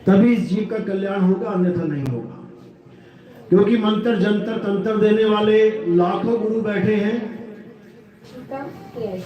तभी इस जीव का कल्याण होगा, अन्यथा नहीं होगा। क्योंकि मंत्र जंतर तंत्र देने वाले लाखों गुरु बैठे हैं,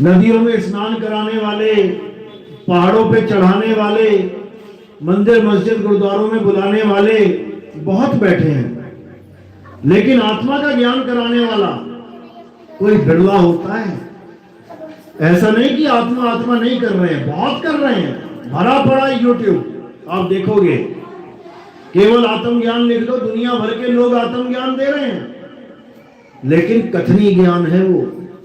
नदियों में स्नान कराने वाले, पहाड़ों पे चढ़ाने वाले, मंदिर मस्जिद गुरुद्वारों में बुलाने वाले बहुत बैठे हैं, लेकिन आत्मा का ज्ञान कराने वाला कोई बिरला होता है। ऐसा नहीं कि आत्मा आत्मा नहीं कर रहे हैं, बहुत कर रहे हैं, भरा पड़ा यूट्यूब आप देखोगे। केवल आत्मज्ञान लिख दो, दुनिया भर के लोग आत्मज्ञान दे रहे हैं, लेकिन कथनी ज्ञान है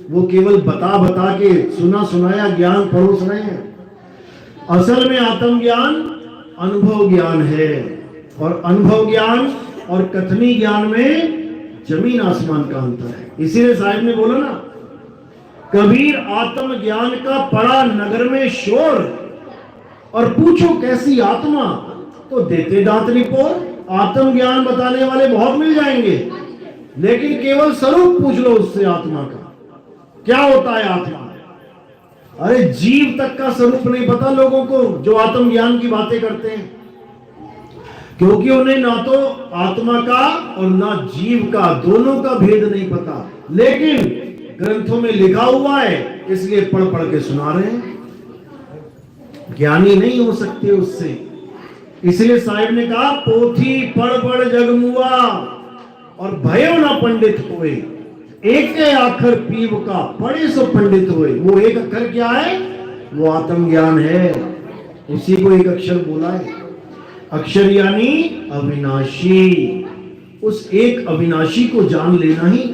वो केवल बता बता के सुना सुनाया ज्ञान परोस रहे हैं। असल में आत्मज्ञान अनुभव ज्ञान है, और अनुभव ज्ञान और कथनी ज्ञान में जमीन आसमान का अंतर है। इसीलिए साहिब ने बोला ना, कबीर आत्मज्ञान का पड़ा नगर में शोर, और पूछो कैसी आत्मा, तो देते दांत निपोर। आत्मज्ञान बताने वाले बहुत मिल जाएंगे, लेकिन केवल स्वरूप पूछ लो उससे आत्मा का, क्या होता है आत्मा। अरे जीव तक का स्वरूप नहीं पता लोगों को जो आत्मज्ञान की बातें करते हैं, क्योंकि उन्हें ना तो आत्मा का और ना जीव का, दोनों का भेद नहीं पता, लेकिन ग्रंथों में लिखा हुआ है इसलिए पढ़ पढ़ के सुना रहे हैं। ज्ञानी नहीं हो सकते उससे। इसलिए साहिब ने कहा, पोथी पढ़ पढ़ जगमुआ और भयो ना पंडित हुए, एक आखर पीव का पढ़े सो पंडित हुए। वो एक अक्षर क्या है? वो आत्मज्ञान है, उसी को एक अक्षर बोला है। अक्षर यानी अविनाशी, उस एक अविनाशी को जान लेना ही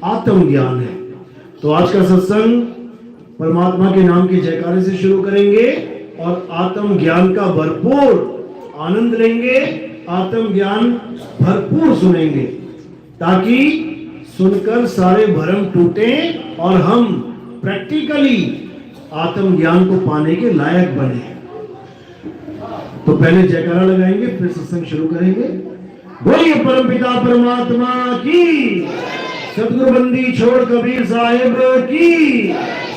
आत्मज्ञान है। तो आज का सत्संग परमात्मा के नाम के जयकारे से शुरू करेंगे और आत्मज्ञान का भरपूर आनंद लेंगे, आत्मज्ञान भरपूर सुनेंगे, ताकि सुनकर सारे भ्रम टूटे और हम प्रैक्टिकली आत्मज्ञान को पाने के लायक बने। तो पहले जयकारा लगाएंगे, फिर सत्संग शुरू करेंगे। बोलिए परमपिता परमात्मा की, सतगुरु बंदी छोड़ कबीर साहिब की,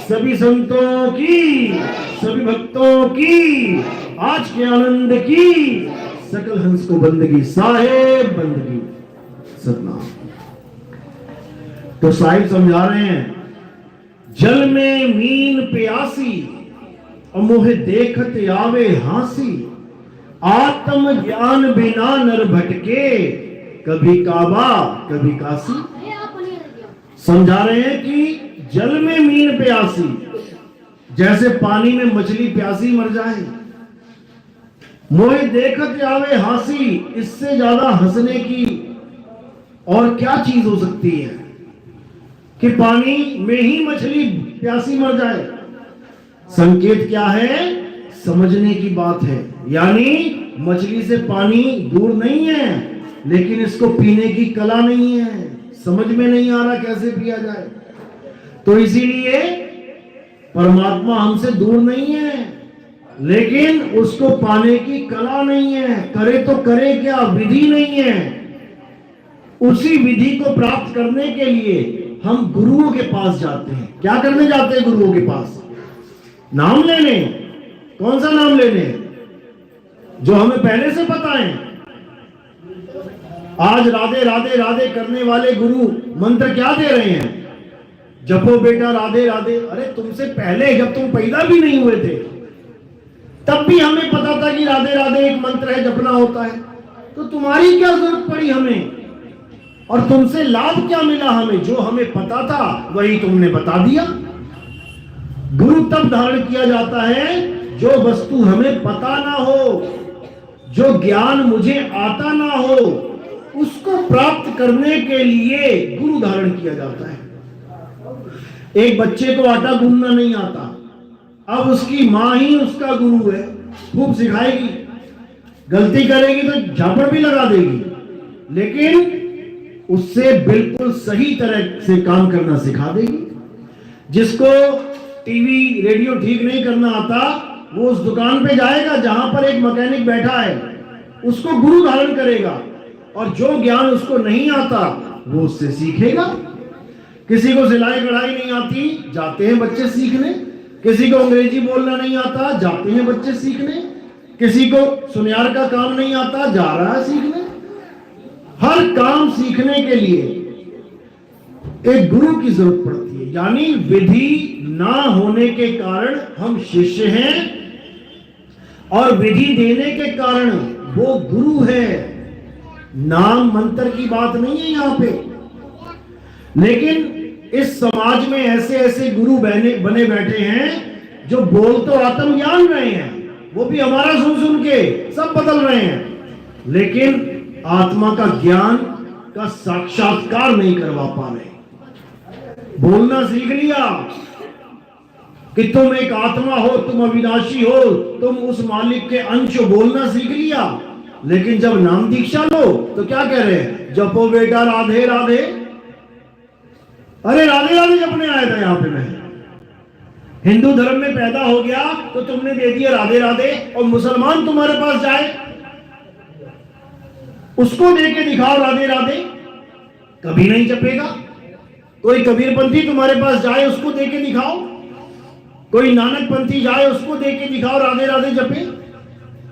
सभी संतों की, सभी भक्तों की, आज के आनंद की, सकल हंस को बंदगी, साहेब बंदगी, सतनाम। तो साहिब समझा रहे हैं, जल में मीन प्यासी और मोहे देखत आवे हासी, आत्म ज्ञान बिना नर भटके, कभी काबा कभी काशी। समझा रहे हैं कि जल में मीन प्यासी, जैसे पानी में मछली प्यासी मर जाए, मोहे देखत आवे हासी, इससे ज्यादा हंसने की और क्या चीज हो सकती है कि पानी में ही मछली प्यासी मर जाए। संकेत क्या है? समझने की बात है, यानी मछली से पानी दूर नहीं है, लेकिन इसको पीने की कला नहीं है, समझ में नहीं आ रहा कैसे पिया जाए। तो इसीलिए परमात्मा हमसे दूर नहीं है, लेकिन उसको पाने की कला नहीं है, करे तो करे क्या, विधि नहीं है। उसी विधि को प्राप्त करने के लिए हम गुरुओं के पास जाते हैं। क्या करने जाते हैं गुरुओं के पास? नाम लेने। कौन सा नाम लेने? जो हमें पहले से पता है। आज राधे राधे राधे करने वाले गुरु मंत्र क्या दे रहे हैं? जपो बेटा राधे राधे। अरे तुमसे पहले, जब तुम पैदा भी नहीं हुए थे, तब भी हमें पता था कि राधे राधे एक मंत्र है, जपना होता है। तो तुम्हारी क्या जरूरत पड़ी हमें? और तुमसे लाभ क्या मिला हमें? जो हमें पता था वही तुमने बता दिया। गुरु तब धारण किया जाता है जो वस्तु हमें पता ना हो, जो ज्ञान मुझे आता ना हो, उसको प्राप्त करने के लिए गुरु धारण किया जाता है। एक बच्चे को आटा गूंदना नहीं आता, अब उसकी मां ही उसका गुरु है, खूब सिखाएगी, गलती करेगी तो झापड़ भी लगा देगी, लेकिन उससे बिल्कुल सही तरह से काम करना सिखा देगी। जिसको टीवी रेडियो ठीक नहीं करना आता, वो उस दुकान पे जाएगा जहां पर एक मैकेनिक बैठा है, उसको गुरु धारण करेगा, और जो ज्ञान उसको नहीं आता वो उससे सीखेगा। किसी को सिलाई कढ़ाई नहीं आती, जाते हैं बच्चे सीखने। किसी को अंग्रेजी बोलना नहीं आता, जाते हैं बच्चे सीखने। किसी को सुनियार का काम नहीं आता, जा रहा है सीखने। हर काम सीखने के लिए एक गुरु की जरूरत पड़ती है, यानी विधि ना होने के कारण हम शिष्य हैं और विधि देने के कारण वो गुरु है। नाम मंत्र की बात नहीं है यहां पे, लेकिन इस समाज में ऐसे ऐसे गुरु बने बैठे हैं जो बोल तो आत्मज्ञान रहे हैं, वो भी हमारा सुन सुन के सब बदल रहे हैं, लेकिन आत्मा का ज्ञान का साक्षात्कार नहीं करवा पा रहे। बोलना सीख लिया कि तुम एक आत्मा हो, तुम अविनाशी हो, तुम उस मालिक के अंश हो, बोलना सीख लिया, लेकिन जब नाम दीक्षा लो तो क्या कह रहे हैं? जपो बेटा राधे राधे। अरे राधे राधे जपने आया था यहां पे मैं। हिंदू धर्म में पैदा हो गया तो तुमने दे दिया राधे राधे, और मुसलमान तुम्हारे पास जाए उसको दे के दिखाओ राधे राधे, कभी नहीं जपेगा। कोई कबीरपंथी तुम्हारे पास जाए उसको दे के दिखाओ, कोई नानक पंथी जाए उसको दे के दिखाओ राधे राधे जपे।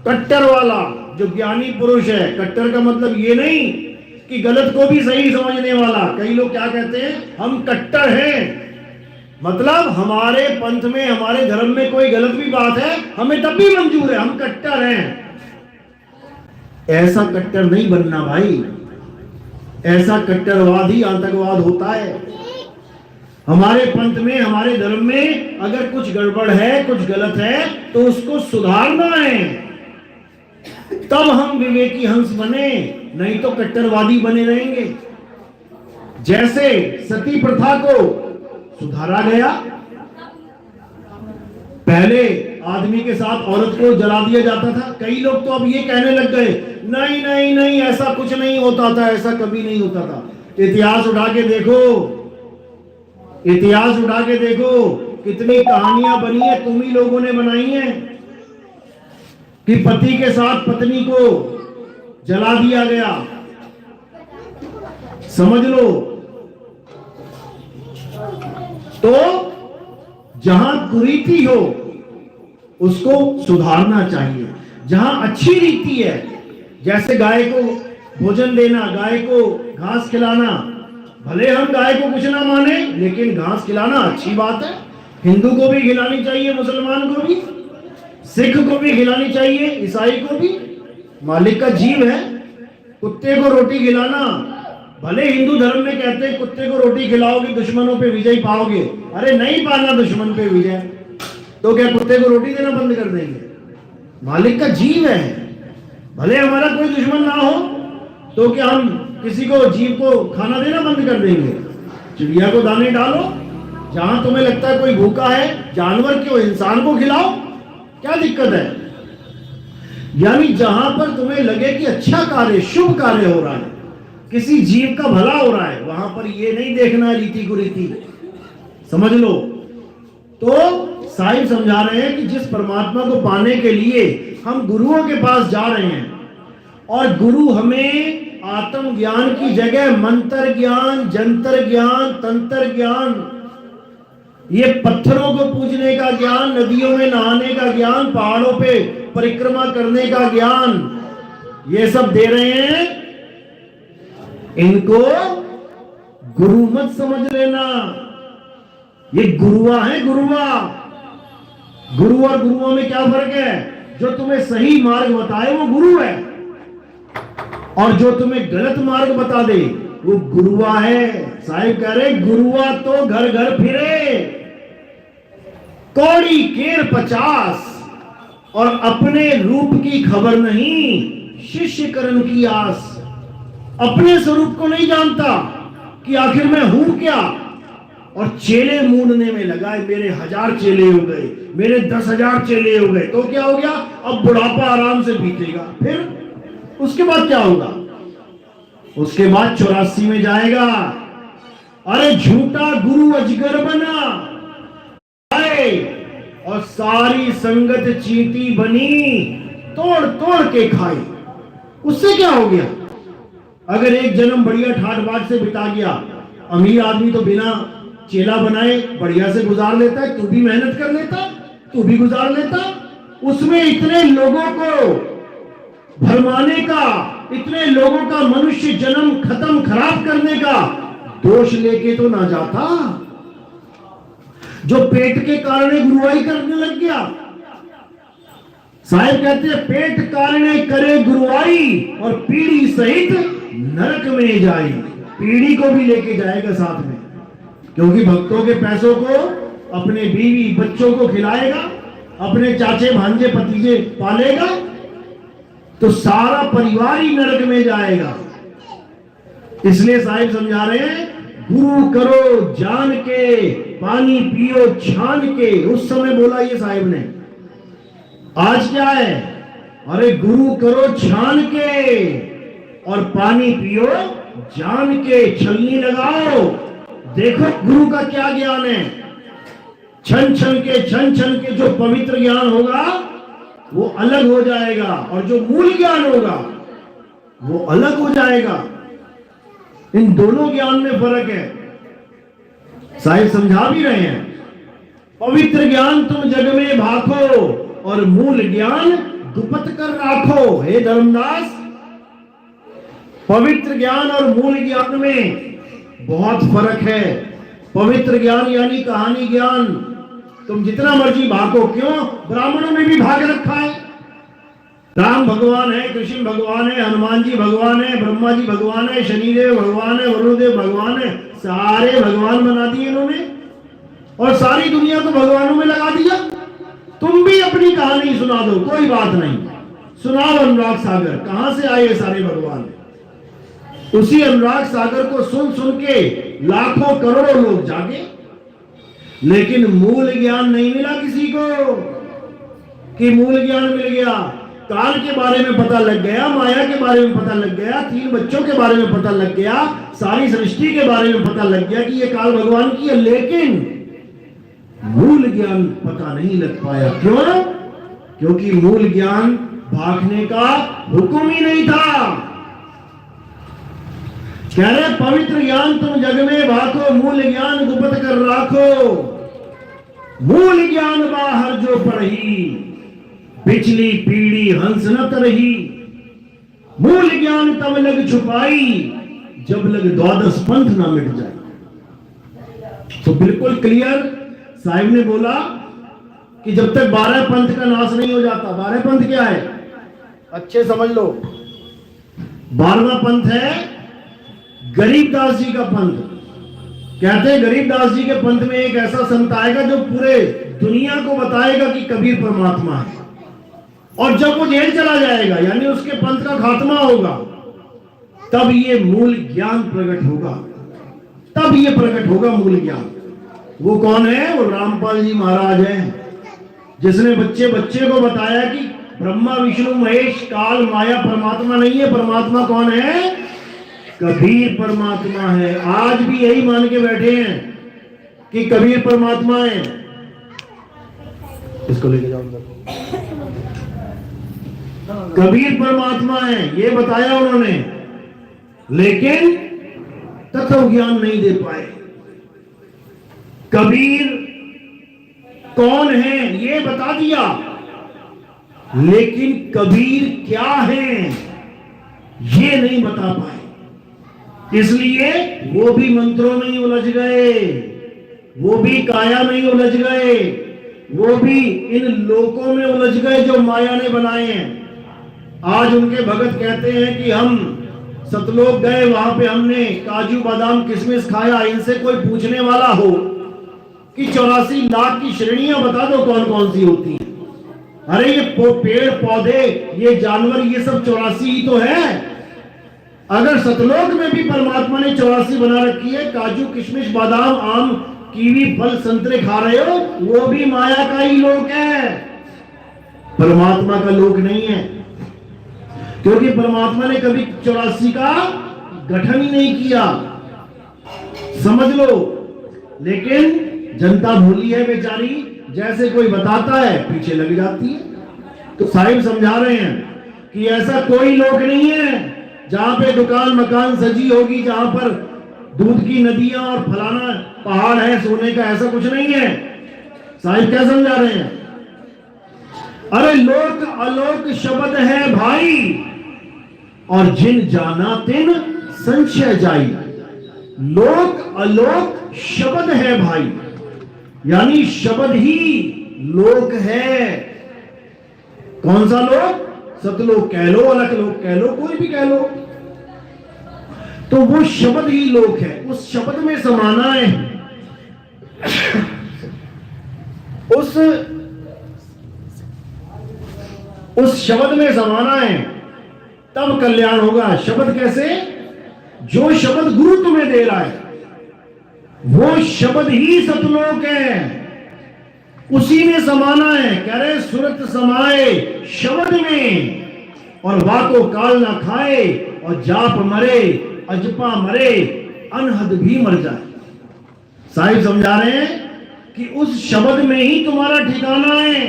कट्टर वाला जो ज्ञानी पुरुष है, कट्टर का मतलब ये नहीं कि गलत को भी सही समझने वाला। कई लोग क्या कहते हैं, हम कट्टर हैं, मतलब हमारे पंथ में हमारे धर्म में कोई गलत भी बात है हमें तब भी मंजूर है, हम कट्टर हैं। ऐसा कट्टर नहीं बनना भाई, ऐसा कट्टरवाद ही आतंकवाद होता है। हमारे पंथ में हमारे धर्म में अगर कुछ गड़बड़ है, कुछ गलत है तो उसको सुधारना है, तब हम विवेकी हंस बने, नहीं तो कट्टरवादी बने रहेंगे। जैसे सती प्रथा को सुधारा गया, पहले आदमी के साथ औरत को जला दिया जाता था, कई लोग तो अब ये कहने लग गए नहीं नहीं नहीं ऐसा कुछ नहीं होता था, ऐसा कभी नहीं होता था। इतिहास उठा के देखो, इतिहास उठा के देखो, कितनी कहानियां बनी है, तुम ही लोगों ने बनाई हैं कि पति के साथ पत्नी को जला दिया गया। समझ लो, तो जहां कुरीति हो उसको सुधारना चाहिए, जहां अच्छी रीति है, जैसे गाय को भोजन देना, गाय को घास खिलाना, भले हम गाय को कुछ ना माने लेकिन घास खिलाना अच्छी बात है। हिंदू को भी खिलानी चाहिए, मुसलमान को भी, सिख को भी खिलानी चाहिए, ईसाई को भी, मालिक का जीव है। कुत्ते को रोटी खिलाना, भले हिंदू धर्म में कहते हैं कुत्ते को रोटी खिलाओगे दुश्मनों पे विजय पाओगे, अरे नहीं पाना दुश्मन पे विजय, तो क्या कुत्ते को रोटी देना बंद कर देंगे? मालिक का जीव है, भले हमारा कोई दुश्मन ना हो तो क्या हम किसी को जीव को खाना देना बंद कर देंगे? चिड़िया को दाने डालो, जहां तुम्हें लगता है कोई भूखा है, जानवर क्यों, इंसान को खिलाओ, क्या दिक्कत है? यानी जहां पर तुम्हें लगे कि अच्छा कार्य, शुभ कार्य हो रहा है, किसी जीव का भला हो रहा है, वहां पर ये नहीं देखना है रीति कुरीति, समझ लो। तो साहिब समझा रहे हैं कि जिस परमात्मा को पाने के लिए हम गुरुओं के पास जा रहे हैं, और गुरु हमें आत्म ज्ञान की जगह मंत्र ज्ञान, जंतर ज्ञान, तंत्र ज्ञान, ये पत्थरों को पूजने का ज्ञान, नदियों में नहाने का ज्ञान, पहाड़ों पे परिक्रमा करने का ज्ञान, ये सब दे रहे हैं। इनको गुरु मत समझ लेना, ये गुरुआ है, गुरुआ। गुरु और गुरुओं में क्या फर्क है? जो तुम्हें सही मार्ग बताए वो गुरु है, और जो तुम्हें गलत मार्ग बता दे वो गुरुआ है। साहिब कह रहे गुरुआ तो घर घर फिरे, कौड़ी केर 50, और अपने रूप की खबर नहीं, शिष्य करण की आस। अपने स्वरूप को नहीं जानता कि आखिर मैं हूं क्या, और चेले मूंढने में लगा है। मेरे 1000 चेले हो गए, मेरे 10,000 चेले हो गए, तो क्या हो गया? अब बुढ़ापा आराम से बीतेगा, फिर उसके बाद क्या होगा? उसके बाद 84 में जाएगा। अरे झूठा गुरु अजगर बना आए, और सारी संगत चींटी बनी, तोड़ तोड़ के खाई। उससे क्या हो गया? अगर एक जन्म बढ़िया ठाठ बाट से बिता गया, अमीर आदमी तो बिना चेला बनाए बढ़िया से गुजार लेता है, तू भी मेहनत कर लेता, तू भी गुजार लेता, उसमें इतने लोगों को भरमाने का, इतने लोगों का मनुष्य जन्म खत्म खराब करने का दोष लेके तो ना जाता, जो पेट के कारण गुरुवाई करने लग गया। साहिब कहते हैं पेट कारणे करे गुरुवाई और पीढ़ी सहित नरक में जाए। पीढ़ी को भी लेके जाएगा साथ में, क्योंकि भक्तों के पैसों को अपने बीवी बच्चों को खिलाएगा, अपने चाचे भांजे भतीजे पालेगा, तो सारा परिवार ही नरक में जाएगा। इसलिए साहिब समझा रहे हैं गुरु करो जान के, पानी पियो छान के। उस समय बोला ये साहिब ने। आज क्या है? अरे गुरु करो छान के और पानी पियो जान के। छलनी लगाओ, देखो गुरु का क्या ज्ञान है। छन छन के जो पवित्र ज्ञान होगा वो अलग हो जाएगा, और जो मूल ज्ञान होगा वो अलग हो जाएगा। इन दोनों ज्ञान में फर्क है। साहिब समझा भी रहे हैं, पवित्र ज्ञान तुम जग में भाखो और मूल ज्ञान दुपत कर राखो। हे धर्मदास, पवित्र ज्ञान और मूल ज्ञान में बहुत फर्क है। पवित्र ज्ञान यानी कहानी ज्ञान तुम जितना मर्जी भागो, क्यों? ब्राह्मणों में भी भाग रखा है। राम भगवान है, कृष्ण भगवान है, हनुमान जी भगवान है, ब्रह्मा जी भगवान है, शनिदेव भगवान है, वरुणदेव भगवान है। सारे भगवान बना दिए इन्होंने और सारी दुनिया को भगवानों में लगा दिया। तुम भी अपनी कहानी सुना दो, कोई बात नहीं, सुनाओ अनुराग सागर। कहां से आए सारे भगवान? उसी अनुराग सागर को सुन सुन के लाखों करोड़ों लोग जागे, लेकिन मूल ज्ञान नहीं मिला किसी को। कि मूल ज्ञान मिल गया, काल के बारे में पता लग गया, माया के बारे में पता लग गया, 3 बच्चों के बारे में पता लग गया, सारी सृष्टि के बारे में पता लग गया कि ये काल भगवान की है, लेकिन मूल ज्ञान पता नहीं लग पाया। क्यों? क्योंकि मूल ज्ञान भागने का हुक्म ही नहीं था। कह रहे पवित्र ज्ञान तुम जग में भाखो, मूल ज्ञान गुप्त कर राखो। मूल ज्ञान बाहर जो पढ़ी, पिछली पीढ़ी हंस न तरही। मूल ज्ञान तब लग छुपाई, जब लग द्वादश पंथ ना मिट जाए। तो बिल्कुल क्लियर साहिब ने बोला कि जब तक 12 पंथ का नाश नहीं हो जाता। 12 पंथ क्या है? अच्छे समझ लो। 12वां पंथ है गरीबदास जी का पंथ। कहते हैं गरीबदास जी के पंथ में एक ऐसा संत आएगा जो पूरे दुनिया को बताएगा कि कबीर परमात्मा है, और जब वो जेल चला जाएगा यानी उसके पंथ का खात्मा होगा, तब ये मूल ज्ञान प्रकट होगा। तब ये प्रकट होगा मूल ज्ञान। वो कौन है? वो रामपाल जी महाराज हैं, जिसने बच्चे बच्चे को बताया कि ब्रह्मा विष्णु महेश काल माया परमात्मा नहीं है। परमात्मा कौन है? कबीर परमात्मा है। आज भी यही मान के बैठे हैं कि कबीर परमात्मा है। इसको लेके जाओ अंदर। कबीर परमात्मा है ये बताया उन्होंने, लेकिन तत्व ज्ञान नहीं दे पाए। कबीर कौन है ये बता दिया, लेकिन कबीर क्या है ये नहीं बता पाए। इसलिए वो भी मंत्रों में ही उलझ गए, वो भी काया में ही उलझ गए, वो भी इन लोकों में उलझ गए जो माया ने बनाए हैं। आज उनके भगत कहते हैं कि हम सतलोक गए, वहां पे हमने काजू बादाम किशमिश खाया। इनसे कोई पूछने वाला हो कि 84 लाख की श्रेणियां बता दो कौन कौन सी होती हैं। अरे ये पेड़ पौधे, ये जानवर, ये सब 84 ही तो है। अगर सतलोक में भी परमात्मा ने 84 बना रखी है, काजू किशमिश बादाम आम कीवी फल संतरे खा रहे हो, वो भी माया का ही लोक है, परमात्मा का लोक नहीं है। क्योंकि परमात्मा ने कभी 84 का गठन ही नहीं किया, समझ लो। लेकिन जनता भूली है बेचारी, जैसे कोई बताता है पीछे लग जाती है। तो साहिब समझा रहे हैं कि ऐसा कोई लोक नहीं है जहां पे दुकान मकान सजी होगी, जहां पर दूध की नदियां और फलाना पहाड़ है सोने का, ऐसा कुछ नहीं है। साहिब क्या समझा रहे हैं? अरे लोक अलोक शब्द है भाई, और जिन जाना तिन संशय जाई। लोक अलोक शब्द है भाई, यानी शब्द ही लोक है। कौन सा लोक? सतलोक कह लो, अलग लोक कह लो, कोई भी कह लो, तो वो शब्द ही लोक है। उस शब्द में समाना है, उस शब्द में समाना है, तब कल्याण होगा। शब्द कैसे? जो शब्द गुरु तुम्हें दे रहा है वो शब्द ही सतलोक है, उसी में समाना है। कह रहे सुरत समाए शब्द में, और वाको काल ना खाए, और जाप मरे अजपा मरे, अनहद भी मर जाए। साहिब समझा रहे हैं कि उस शब्द में ही तुम्हारा ठिकाना है,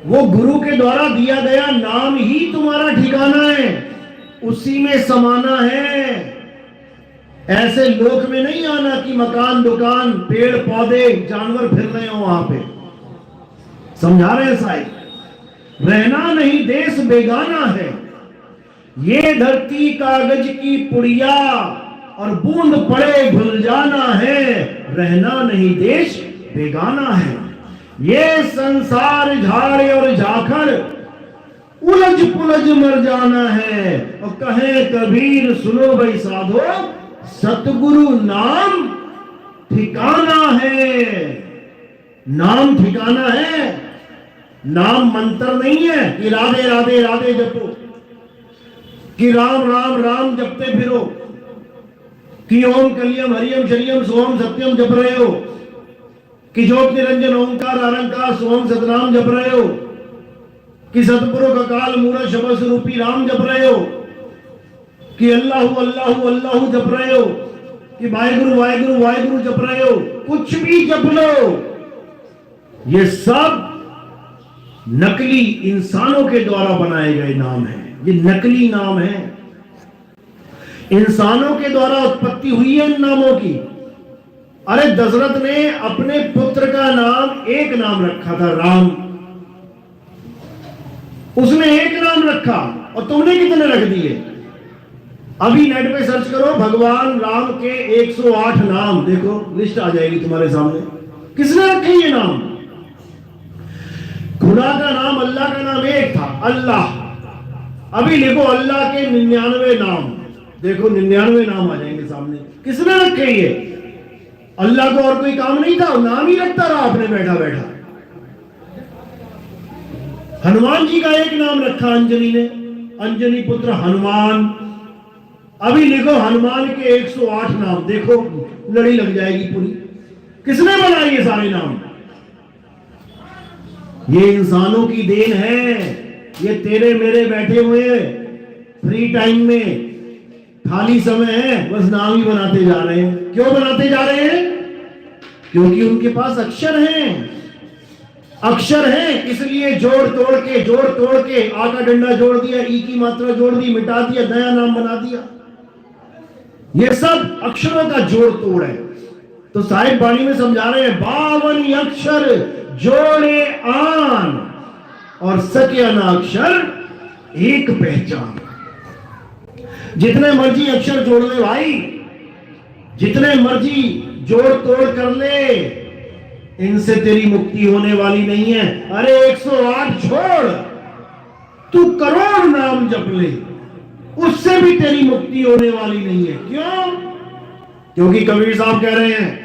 वो गुरु के द्वारा दिया गया नाम ही तुम्हारा ठिकाना है, उसी में समाना है। ऐसे लोक में नहीं आना कि मकान दुकान पेड़ पौधे जानवर फिर रहे हो वहां पे। समझा रहे हैं साहिब, रहना नहीं देश बेगाना है, ये धरती कागज की पुड़िया, और बूंद पड़े भूल जाना है, रहना नहीं देश बेगाना है। ये संसार झाड़े और झाखड़, उलझ पुलझ मर जाना है, और कहे कबीर सुनो भाई साधो, सतगुरु नाम ठिकाना है। नाम ठिकाना है, नाम मंत्र नहीं है कि राधे राधे राधे जपो, कि राम राम राम जपते फिरो, कि ओम कलियम हरियम शरियम सोहम सत्यम जप रहे हो, कि ज्योत निरंजन ओंकार अरंकार सोहम सतनाम जप रहे हो, कि सतपुरुष अकाल मूरत शब्द स्वरूपी राम जप रहे हो, कि अल्लाहु अल्लाहु अल्लाहु जप रहे हो, कि वाहेगुरु वाहेगुरु वाहेगुरु जप रहे हो, कुछ भी जप लो, ये सब नकली इंसानों के द्वारा बनाए गए नाम है। ये नकली नाम है, इंसानों के द्वारा उत्पत्ति हुई है इन नामों की। अरे दशरथ ने अपने पुत्र का नाम एक नाम रखा था, राम, उसने एक नाम रखा, और तुमने कितने रख दिए? अभी नेट पे सर्च करो भगवान राम के 108 नाम, देखो लिस्ट आ जाएगी तुम्हारे सामने। किसने रखे ये नाम? खुदा का नाम, अल्लाह का नाम एक था, अल्लाह। अभी लिखो अल्लाह के 99 नाम, देखो 99 नाम आ जाएंगे सामने। किसने रखे ये? अल्लाह को और कोई काम नहीं था, नाम ही रखता रहा अपने बैठा बैठा। हनुमान जी का एक नाम रखा अंजनी ने, अंजनी पुत्र हनुमान। अभी लिखो हनुमान के 108 नाम, देखो लड़ी लग जाएगी पूरी। किसने बनाए ये सारे नाम? ये इंसानों की देन है। ये तेरे मेरे बैठे हुए फ्री टाइम में, खाली समय है, बस नाम ही बनाते जा रहे हैं। क्यों बनाते जा रहे हैं? क्योंकि उनके पास अक्षर हैं, अक्षर हैं, इसलिए जोड़ तोड़ के आ का डंडा जोड़ दिया, ई की मात्रा जोड़ दी, मिटा दिया, नया नाम बना दिया। ये सब अक्षरों का जोड़ तोड़ है। तो साहिब वाणी में समझा रहे हैं 52 अक्षर जोड़े आन, और सके ना अक्षर एक पहचान। जितने मर्जी अक्षर जोड़ ले भाई, जितने मर्जी जोड़ तोड़ कर ले, इनसे तेरी मुक्ति होने वाली नहीं है। अरे 108 छोड़, तू करोड़ नाम जप ले, उससे भी तेरी मुक्ति होने वाली नहीं है। क्यों? क्योंकि कबीर साहब कह रहे हैं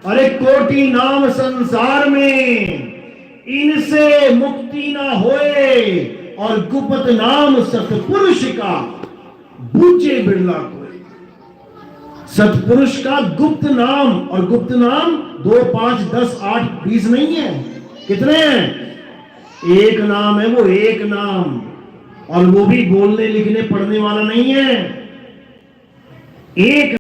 अरे कोटि नाम संसार में, इनसे मुक्ति ना होए, और गुप्त नाम सतपुरुष का बूझे बिरला कोई। सतपुरुष का गुप्त नाम, और गुप्त नाम 2 5 10 8 20 नहीं है। कितने हैं? एक नाम है, वो एक नाम, और वो भी बोलने लिखने पढ़ने वाला नहीं है। एक